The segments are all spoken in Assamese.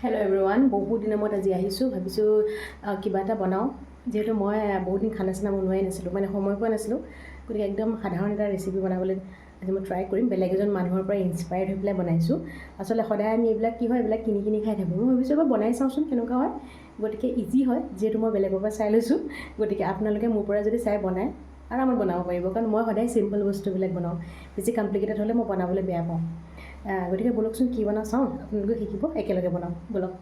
হেল্ল' এভৰিৱান, বহুত দিনৰ মূৰত আজি আহিছোঁ। ভাবিছোঁ কিবা এটা বনাওঁ, যিহেতু মই বহুত দিন খানা চানা বনোৱাই নাছিলোঁ, মানে সময় পোৱা নাছিলোঁ। গতিকে একদম সাধাৰণ এটা ৰেচিপি বনাবলৈ আজি মই ট্ৰাই কৰিম। বেলেগ এজন মানুহৰ পৰা ইনস্পায়াৰ্ড হৈ পেলাই বনাইছোঁ। আচলতে সদায় আমি এইবিলাক কি হয়, এইবিলাক কিনি খাই থাকোঁ। মই ভাবিছোঁ এবাৰ বনাই চাওঁচোন কেনেকুৱা হয়। গতিকে ইজি হয়, যিহেতু মই বেলেগৰ পৰা চাই লৈছোঁ। গতিকে আপোনালোকে মোৰ পৰা যদি চাই বনায় আৰামত বনাব পাৰিব, কাৰণ মই সদায় চিম্পল বস্তুবিলাক বনাওঁ। বেছি কমপ্লিকেটেড হ'লে মই বনাবলৈ বেয়া পাওঁ। গতিকে বলকচোন কি বনাওঁ চাওঁ, আপোনালোকে শিকিব, একেলগে বনাওঁ বলক।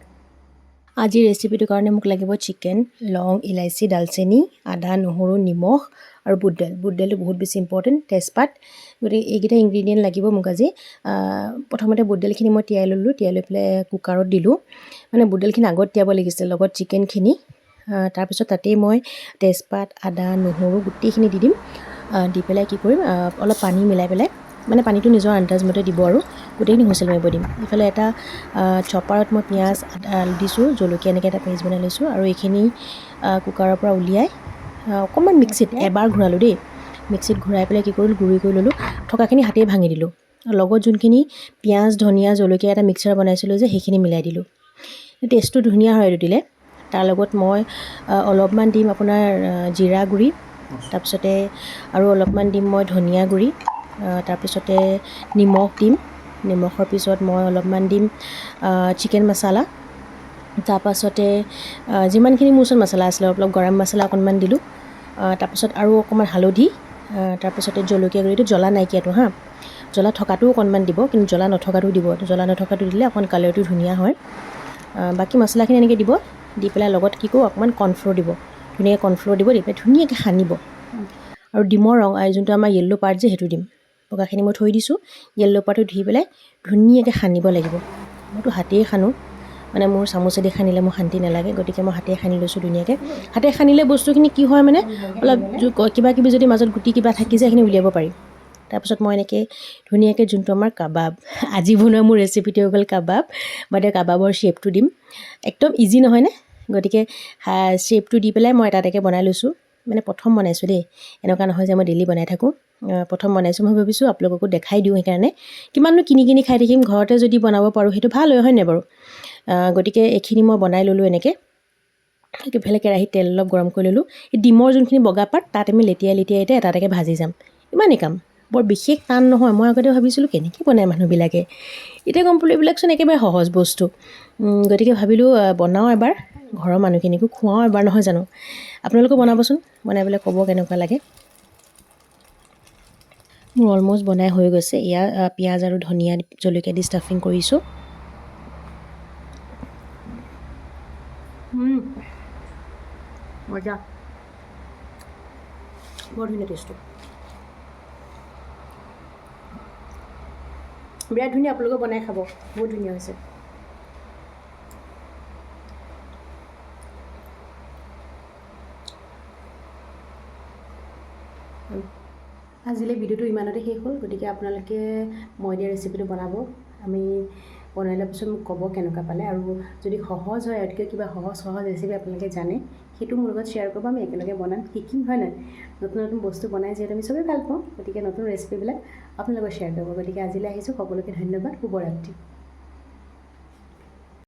আজিৰ ৰেচিপিটোৰ কাৰণে মোক লাগিব চিকেন, লং, ইলাইচি, ডালচেনি, আদা, নহৰু, নিমখ আৰু বুটদাইল। বুটদাইলটো বহুত বেছি ইম্পৰ্টেণ্ট, তেজপাত। গতিকে এইকেইটা ইনগ্ৰিডিয়েণ্ট লাগিব মোক আজি। প্ৰথমতে বুটদাইলখিনি মই তিয়াই ল'লোঁ, তিয়াই লৈ পেলাই কুকাৰত দিলোঁ। মানে বুটদাইলখিনি আগত তিয়াব লাগিছিল, লগত চিকেনখিনি। তাৰপিছত তাতেই মই তেজপাত, আদা, নহৰু গোটেইখিনি দি দিম। দি পেলাই কি কৰিম, অলপ পানী মিলাই পেলাই, মানে পানীটো নিজৰ আন্দাজমতে দিব আৰু গোটেইখিনি হুইচেল মাৰিব দিম। ইফালে এটা চপাৰত মই পিঁয়াজ দিছোঁ, জলকীয়া এনেকৈ এটা পেষ্ট বনাই লৈছোঁ। আৰু এইখিনি কুকাৰৰ পৰা উলিয়াই অকণমান মিক্সিত এবাৰ ঘূৰালোঁ দেই। মিক্সিত ঘূৰাই পেলাই কি কৰিলোঁ, গুড়ি কৰি ল'লোঁ। থকাখিনি হাতেই ভাঙি দিলোঁ। লগত যোনখিনি পিঁয়াজ, ধনিয়া, জলকীয়া এটা মিক্সাৰ বনাইছিলোঁ যে, সেইখিনি মিলাই দিলোঁ। টেষ্টটো ধুনীয়া হয় এইটো দিলে। তাৰ লগত মই অলপমান দিম আপোনাৰ জিৰা গুড়ি, তাৰপিছতে আৰু অলপমান দিম মই ধনিয়া গুড়ি, তাৰপিছতে নিমখ দিম। নিমখৰ পিছত মই অলপমান দিম চিকেন মছলা। তাৰপাছতে যিমানখিনি মোৰ ওচৰত মছলা আছিলে, অলপ গৰম মছলা অকণমান দিলোঁ। তাৰপিছত আৰু অকণমান হালধি, তাৰপিছতে জলকীয়া গুড়িটো জ্বলা নাইকিয়াটো হা, জ্বলা থকাটোও অকণমান দিব, কিন্তু জ্বলা নথকাটোও দিব। জ্বলা নথকাটো দিলে অকণমান কালাৰটো ধুনীয়া হয়। বাকী মছলাখিনি এনেকৈ দিব। দি পেলাই লগত কি কৰোঁ, অকণমান কৰ্ণফ্ল'ৰ দিব, ধুনীয়াকৈ কৰ্ণফ্ল'ৰ দিব। দি পেলাই ধুনীয়াকৈ সানিব। আৰু ডিমৰ ৰং, যোনটো আমাৰ য়েল্ল' পাৰ্ট যে, সেইটো দিম। বগাখিনি মই থৈ দিছোঁ। য়েল্ল' পাৰ্টটো দি পেলাই ধুনীয়াকৈ সানিব লাগিব। মইতো হাতেই সানোঁ, মানে মোৰ চামুচেদি সানিলে মোৰ শান্তি নালাগে। গতিকে মই হাতেই সানি লৈছোঁ ধুনীয়াকৈ। হাতে সানিলে বস্তুখিনি কি হয়, মানে অলপ কিবা কিবি যদি মাজত গুটি কিবা থাকি যায়, সেইখিনি উলিয়াব পাৰি। তাৰপিছত মই এনেকৈ ধুনীয়াকৈ যোনটো আমাৰ কাবাব, আজি বনোৱা মোৰ ৰেচিপিটো হৈ গ'ল কাবাব। মই এতিয়া কাবাবৰ শ্বেপটো দিম। একদম ইজি নহয়নে? গতিকে শ্বেপটো দি পেলাই মই এটা এটাকৈ বনাই লৈছোঁ। মানে প্ৰথম বনাইছোঁ দেই, এনেকুৱা নহয় যে মই ডেইলি বনাই থাকোঁ। প্ৰথম বনাইছোঁ, মই ভাবিছোঁ আপোনালোককো দেখাই দিওঁ। সেইকাৰণে কিমাননো কিনি খাই থাকিম, ঘৰতে যদি বনাব পাৰোঁ সেইটো ভাল হয় নাই বাৰু। গতিকে এইখিনি মই বনাই ল'লোঁ এনেকৈ। ইফালে কেৰাহীত তেল অলপ গৰম কৰি ল'লোঁ। এই ডিমৰ যোনখিনি বগা পাত, তাত আমি লেটিয়াই এটা এটাকৈ ভাজি যাম। ইমানেই কাম, বৰ বিশেষ টান নহয়। মই আগতে ভাবিছিলোঁ কেনেকৈ বনায় মানুহবিলাকে, এতিয়া গম পালোঁ এইবিলাকচোন একেবাৰে সহজ বস্তু। গতিকে ভাবিলোঁ বনাওঁ এবাৰ, ঘৰৰ মানুহখিনিকো খুৱাওঁ এবাৰ, নহয় জানো। আপোনালোকেও বনাবচোন, বনাই পেলাই ক'ব কেনেকুৱা লাগে। মোৰ অলম'ষ্ট বনাই হৈ গৈছে। ইয়াৰ পিঁয়াজ আৰু ধনিয়া জলকীয়া দি ষ্টাফিং কৰিছোঁ। মজা, বৰ ধুনীয়া টেষ্টটো, বিৰাট ধুনীয়া। আপোনালোকে বনাই খাব, বহুত ধুনীয়া হৈছে। আজিলৈ ভিডিঅ'টো ইমানতে শেষ হ'ল। গতিকে আপোনালোকে মই দিয়া ৰেচিপিটো বনাব। আমি বনাই লোৱাৰ পিছত মোক ক'ব কেনেকুৱা পালে। আৰু যদি সহজ হয়, ইয়াতকৈ কিবা সহজ ৰেচিপি আপোনালোকে জানে, সেইটো মোৰ লগত শ্বেয়াৰ কৰিব। আমি একেলগে বনাম, শিকিম, হয় নাই। নতুন নতুন বস্তু বনাই যিহেতু আমি চবেই ভাল পাওঁ, গতিকে নতুন ৰেচিপিবিলাক আপোনালোকে শ্বেয়াৰ কৰিব। গতিকে আজিলৈ আহিছোঁ। সকলোকে ধন্যবাদ, শুভৰাত্ৰি।